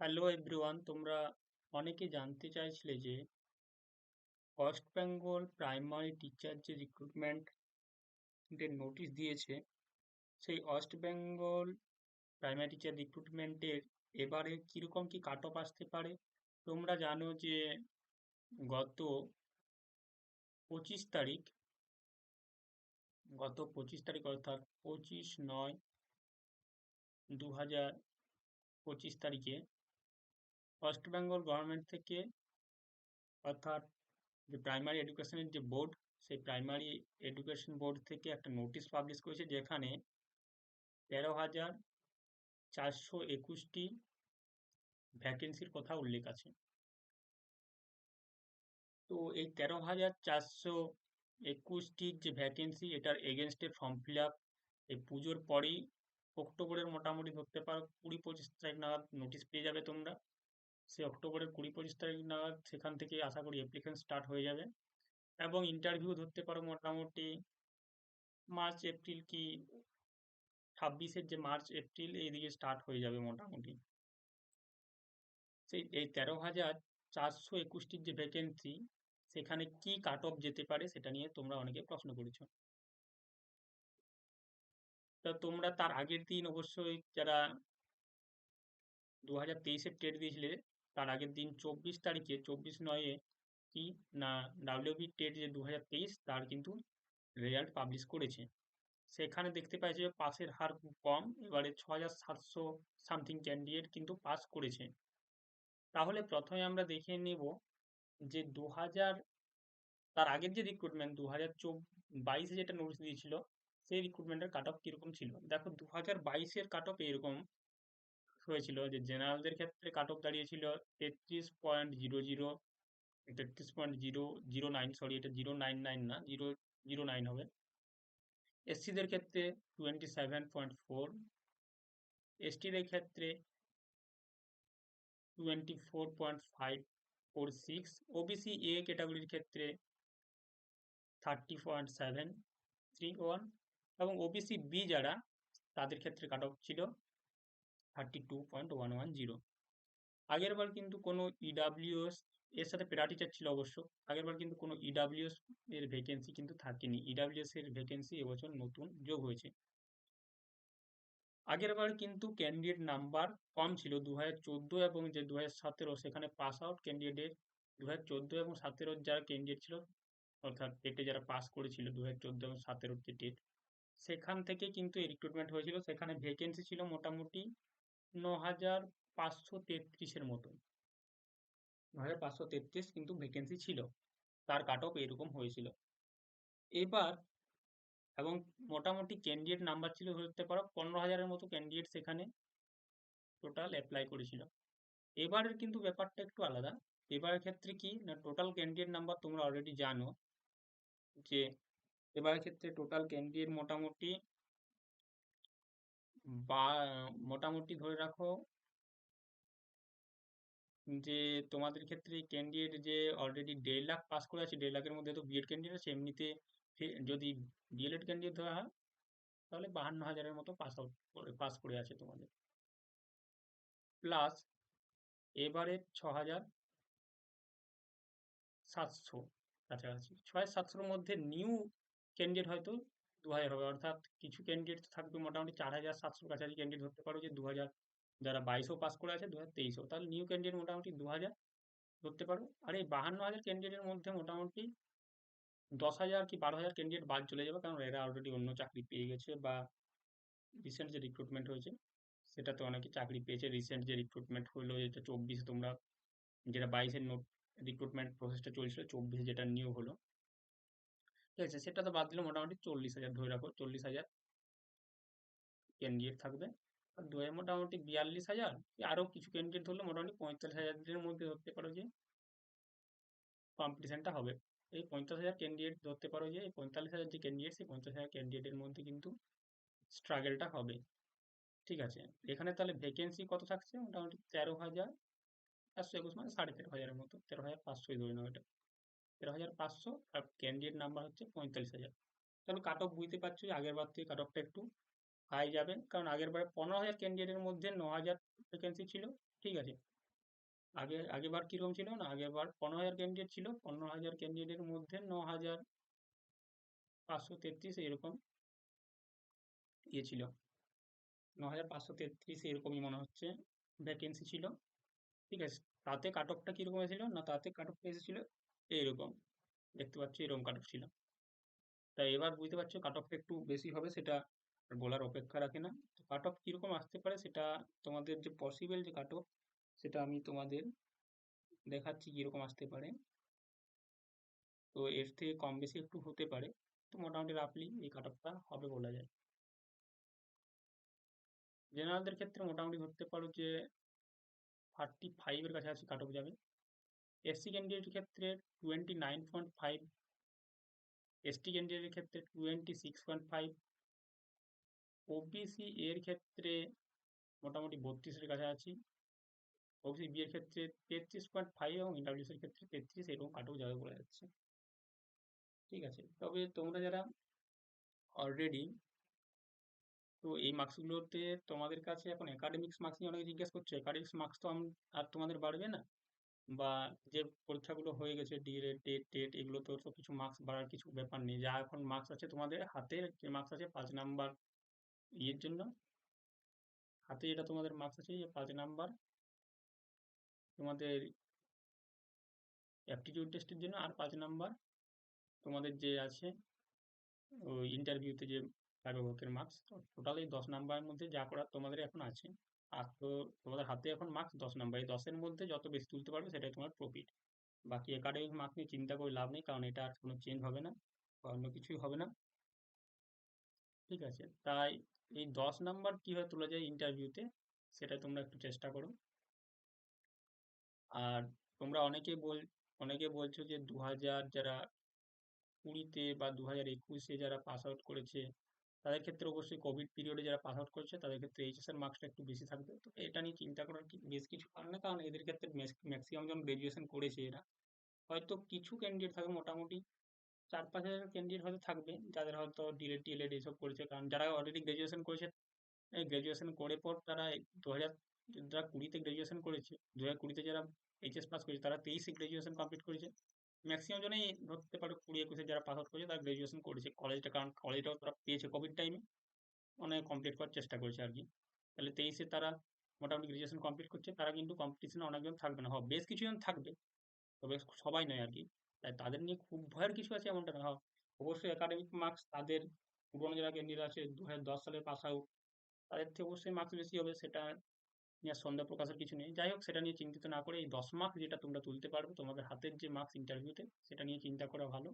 Hello everyone, তোমরা অনেকে জানতে চাইছিলে যে ওয়েস্ট বেঙ্গল প্রাইমারি টিচার যে রিক্রুটমেন্টের নোটিশ দিয়েছে, সেই ওয়েস্ট বেঙ্গল প্রাইমারি টিচার রিক্রুটমেন্টের এবারে কিরকম কি কাট অফ আসতে পারে। তোমরা জানো যে গত 25 তারিখ অর্থাৎ 25/9/2025 ওয়েস্ট বেঙ্গল গভর্নমেন্ট থেকে, অর্থাৎ যে প্রাইমারি এডুকেশনের যে বোর্ড, সেই প্রাইমারি এডুকেশন বোর্ড থেকে একটা নোটিশ পাবলিশ করেছে, যেখানে 13,421টি ভ্যাকেন্সির কথা উল্লেখ আছে। তো এই 13,421টির যে ভ্যাকেন্সি, এটার এগেনস্টে ফর্ম ফিল আপ এই পুজোর পরেই, অক্টোবরের মোটামুটি ধরতে পারো 20-25 তারিখ নাগাদ নোটিশ পেয়ে যাবে তোমরা। সেই অক্টোবরের 20-25 তারিখ নাগাদ সেখান থেকে আশা করি অ্যাপ্লিকেশন স্টার্ট হয়ে যাবে, এবং ইন্টারভিউ ধরতে পারো মোটামুটি মার্চ এপ্রিল, কি 26-এর যে মার্চ এপ্রিল এইদিকে স্টার্ট হয়ে যাবে মোটামুটি। এই 13,421টির যে ভ্যাকেন্সি, সেখানে কি কাট অফ যেতে পারে সেটা নিয়ে তোমরা অনেকে প্রশ্ন করেছো। তা তোমরা তার আগের দিন অবশ্যই, যারা 2023-এর টেট দিয়েছিলে, তার আগের দিন 24 তারিখে, 24/9-এ কি না, ডাব্লিউবি টেট যে 2023 তার কিন্তু রেজাল্ট পাবলিশ করেছে। সেখানে দেখতে পাচ্ছি যে পাসের হার খুব কম, এবারে 6,700 সামথিং ক্যান্ডিডেট কিন্তু পাস করেছে। তাহলে প্রথমে আমরা দেখে নেব যে তার আগের যে রিক্রুটমেন্ট 2022-এ যেটা নোটিশ দিয়েছিল, সেই রিক্রুটমেন্টের কাট অফ কিরকম ছিল। দেখো, 2022-এর কাট অফ এরকম হয়েছিল যে জেনারেলদের ক্ষেত্রে কাট অফ দাঁড়িয়েছিল 33.00, 33.009, সরি এটা 099 না, 009 হবে। এসসিদের ক্ষেত্রে 27.4, এসটিদের ক্ষেত্রে 24.546, ওবিসি এ ক্যাটাগরির ক্ষেত্রে 30.731, এবং ওবিসি বি যারা, তাদের ক্ষেত্রে কাট অফ ছিল 32.110। আগের বার কিন্তু কোনো ইডাব্লিউএস, এর সাথে প্যারা টিচার ছিল অবশ্য, আগের বার কিন্তু কোনো ইডাব্লিউএস এর ভ্যাকেন্সি কিন্তু থাকেনি। ইডাব্লিউএস এর ভ্যাকেন্সি এবছর নতুন যোগ হয়েছে। আগের বার কিন্তু ক্যান্ডিডেট নাম্বার কম ছিল, 2014 এবং যে 2017, সেখানে পাস আউট ক্যান্ডিডেটের 2014 এবং 2017 যারা ক্যান্ডিডেট ছিল, অর্থাৎ টেটে যারা পাস করেছিল 2014 এবং 2017 যে টেট, সেখান থেকে কিন্তু এই রিক্রুটমেন্ট হয়েছিল। সেখানে ভ্যাকেন্সি ছিল মোটামুটি 9,533-এর মতো, 9,533 কিন্তু ভ্যাকেন্সি ছিল। তার কাট অফ এরকম হয়েছিল এবার, এবং মোটামুটি ক্যান্ডিডেট নাম্বার ছিল ধরতে পারো 15,000-এর মতো ক্যান্ডিডেট সেখানে টোটাল অ্যাপ্লাই করেছিল। এবারের কিন্তু ব্যাপারটা একটু আলাদা। এবারের ক্ষেত্রে কি না, টোটাল ক্যান্ডিডেট নাম্বার তোমরা অলরেডি জানো যে এবারের ক্ষেত্রে টোটাল ক্যান্ডিডেট বা মোটামুটি ধরে রাখো যে তোমাদের ক্ষেত্রে ক্যান্ডিডেট যে অলরেডি 1.5 লাখ পাস করে আছে, 1.5 লাখের মধ্যে তো বিএড ক্যান্ডিডেট আছে, এমনিতে যদি ডিএলএড ক্যান্ডিডেট ধরা হয়, তাহলে 52,000-এর মতো পাস করে আছে তোমাদের। প্লাস এবারে 6,700 কাছাকাছি, 6,700-র মধ্যে নিউ ক্যান্ডিডেট হয়তো 2,000 হবে, অর্থাৎ কিছু ক্যান্ডিডেট থাকবে মোটামুটি 4,700 কাছাকাছি ক্যান্ডিডেট ধরতে পারো, যে 2,000 যারা 22-ও পাস করে আছে, 2023-ও, তাহলে নিউ ক্যান্ডিডেট মোটামুটি 2,000 ধরতে পারো। আর এই 52,000 ক্যান্ডিডেটের মধ্যে মোটামুটি 10,000 কি 12,000 ক্যান্ডিডেট বাদ চলে যাবে, কারণ এরা অলরেডি অন্য চাকরি পেয়ে গেছে, বা রিসেন্ট যে রিক্রুটমেন্ট হয়েছে সেটাতে অনেকে চাকরি পেয়েছে। রিসেন্ট যে রিক্রুটমেন্ট হলো, যেটা 24-এ তোমরা, যেটা 22-এর রিক্রুটমেন্ট প্রসেসটা চলছিল, 24-এ যেটা নিয়োগ হলো, ঠিক আছে, সেটা তো বাদ দিলে মোটামুটি 40,000 ধরে রাখো, 40,000 ক্যান্ডিডেট থাকবে। আর দুয়ে মোটামুটি 42,000, আরো কিছু ক্যান্ডিডেট ধরলে মোটামুটি 45,000-এর মধ্যে ধরতে পারো যে কম্পিটিশনটা হবে। এই 50,000 ক্যান্ডিডেট ধরতে পারো যে, এই 45,000 যে ক্যান্ডিডেট, সেই 50,000 ক্যান্ডিডেটের মধ্যে কিন্তু স্ট্রাগলটা হবে। ঠিক আছে, এখানে তাহলে ভ্যাকেন্সি কত থাকছে, মোটামুটি 13,421, মানে 13,500-এর মতো, 13,500 ধরে নাও এটা, 13,500, আর ক্যান্ডিডেট নাম্বার হচ্ছে 45,000। তাহলে কাট অফ বুঝতে পারছো যে আগের বার থেকে কাট অফটা একটু হাই যাবে, কারণ আগের বারে 15,000 ক্যান্ডিডেটের মধ্যে 9,000 ভ্যাকেন্সি ছিল। ঠিক আছে, আগেবার কিরকম ছিল না, আগেরবার 15,000 ক্যান্ডিডেট ছিল, 15,000 ক্যান্ডিডেটের মধ্যে 9,533 এরকম ইয়ে ছিল, 9,533 এরকমই মনে হচ্ছে ভ্যাকেন্সি ছিল। ঠিক আছে, তাতে কাট অফটা কিরকম এসেছিল না, তাতে কাট অফটা এসেছিল এইরকম, দেখতে পাচ্ছ এরকম কাট অফ ছিল। তাই এবার বুঝতে পারছো কাট অফটা একটু বেশি হবে, সেটা আর বলার অপেক্ষা রাখে না। তো কাট অফ কিরকম আসতে পারে সেটা, তোমাদের যে পসিবল যে কাট অফ, সেটা আমি তোমাদের দেখাচ্ছি কিরকম আসতে পারে। তো এর থেকে কম বেশি একটু হতে পারে, তো মোটামুটি রাফলি এই কাট অফটা হবে বলা যায়। জেনারেলদের ক্ষেত্রে মোটামুটি ধরতে পারো যে 35-এর কাছাকাছি কাট অফ যাবে। এসসি ক্যান্ডিডেটের ক্ষেত্রে 29.5, এসটি ক্যান্ডিডেটের ক্ষেত্রে 26.5, ওবিসি এর ক্ষেত্রে মোটামুটি 32-এর কাছাকাছি, ওবিসি বি এর ক্ষেত্রে 33.5 এবং ইডাব্লিউএস এর ক্ষেত্রে 33, এরকম কাট অফ যাবে বলা যাচ্ছে। ঠিক আছে, তবে তোমরা যারা অলরেডি, তো এই মার্কসগুলোতে তোমাদের কাছে এখন একাডেমিক্স মার্কস নিয়ে অনেকে জিজ্ঞেস করছে, একাডেমিক্স মার্কস তো আর তোমাদের বাড়বে না, বা যে পরীক্ষাগুলো হয়ে গেছে ডিএলএড টেট টেট, এগুলো তো কিছু মার্কস বাড়ার কিছু ব্যাপার নেই। যা এখন মার্কস আছে তোমাদের হাতে, যে মার্কস আছে 5 নাম্বার ইয়ের জন্য, হাতে যেটা তোমাদের মার্কস আছে, যে 5 নাম্বার তোমাদের অ্যাপটিটিউড টেস্টের জন্য, আর 5 নাম্বার তোমাদের যে আছে ওই ইন্টারভিউতে যে ব্যবহারিক মার্কস, তো টোটাল এই 10 নাম্বারের মধ্যে যা করার তোমাদের এখন আছে। আর তো তোমাদের হাতে এখন মার্কস 10 নাম্বার, এই 10-এর মধ্যে যত বেশি তুলতে পারবে সেটাই তোমার প্রফিট। বাকি একাডেমিক মার্কস নিয়ে চিন্তা করে লাভ নেই, কারণ এটা আর কোনো চেঞ্জ হবে না বা অন্য কিছুই হবে না। ঠিক আছে, তাই এই 10 নাম্বার কীভাবে তোলা যায় ইন্টারভিউতে, সেটা তোমরা একটু চেষ্টা করো। আর তোমরা অনেকে বলছো যে 2020 বা 2021 যারা পাস আউট করেছে, তাদের ক্ষেত্রে অবশ্যই কোভিড পিরিয়ডে যারা পাস আউট করেছে তাদের ক্ষেত্রে এইচএসের মার্কসটা একটু বেশি থাকবে। তো এটা নিয়ে চিন্তা করার বেশ কিছু কারণ না, কারণ এদের ক্ষেত্রে ম্যাক্সিমাম যখন গ্রাজুয়েশন করেছে এরা, হয়তো কিছু ক্যান্ডিডেট থাকবে, মোটামুটি 4-5 হাজার ক্যান্ডিডেট হয়তো থাকবে যাদের হয়তো ডিএলএড টিএলএড এইসব করেছে, কারণ যারা অলরেডি গ্রাজুয়েশন করেছে, গ্রাজুয়েশন করে পর তারা 2000, যারা 20-তে গ্রাজুয়েশন করেছে, 2020-তে যারা এইচএস পাস করেছে, তারা 23-এ গ্রাজুয়েশন কমপ্লিট করেছে। ম্যাক্সিমাম জনেই ধরতে পারো 20-21-এ যারা পাস আউট করেছে তারা গ্রাজুয়েশন করেছে কলেজটা, কারণ কলেজটাও তারা পেয়েছে কোভিড টাইমে, অনেক কমপ্লিট করার চেষ্টা করেছে আর কি। তাহলে 23-এ তারা মোটামুটি গ্রাজুয়েশন কমপ্লিট করছে, তারা কিন্তু কম্পিটিশনে অনেকজন থাকবে না, বেশ কিছুজন থাকবে, তবে সবাই নয় আর কি। তাই তাদের নিয়ে খুব ভয়ের কিছু আছে এমনটা না। অবশ্যই একাডেমিক মার্কস তাদের পুরোনো যারা ক্যান্ডিডেট আছে 2010 সালে পাস আউট, তাদের থেকে অবশ্যই মার্কস বেশি হবে, সেটা নিয়ে আর সন্দেহ প্রকাশের কিছু নেই। যাই হোক, সেটা নিয়ে চিন্তিত না করে এই 10 মার্কস যেটা তোমরা তুলতে পারবে তোমাদের হাতের যে মার্কস ইন্টারভিউতে, সেটা নিয়ে চিন্তা করা ভালো।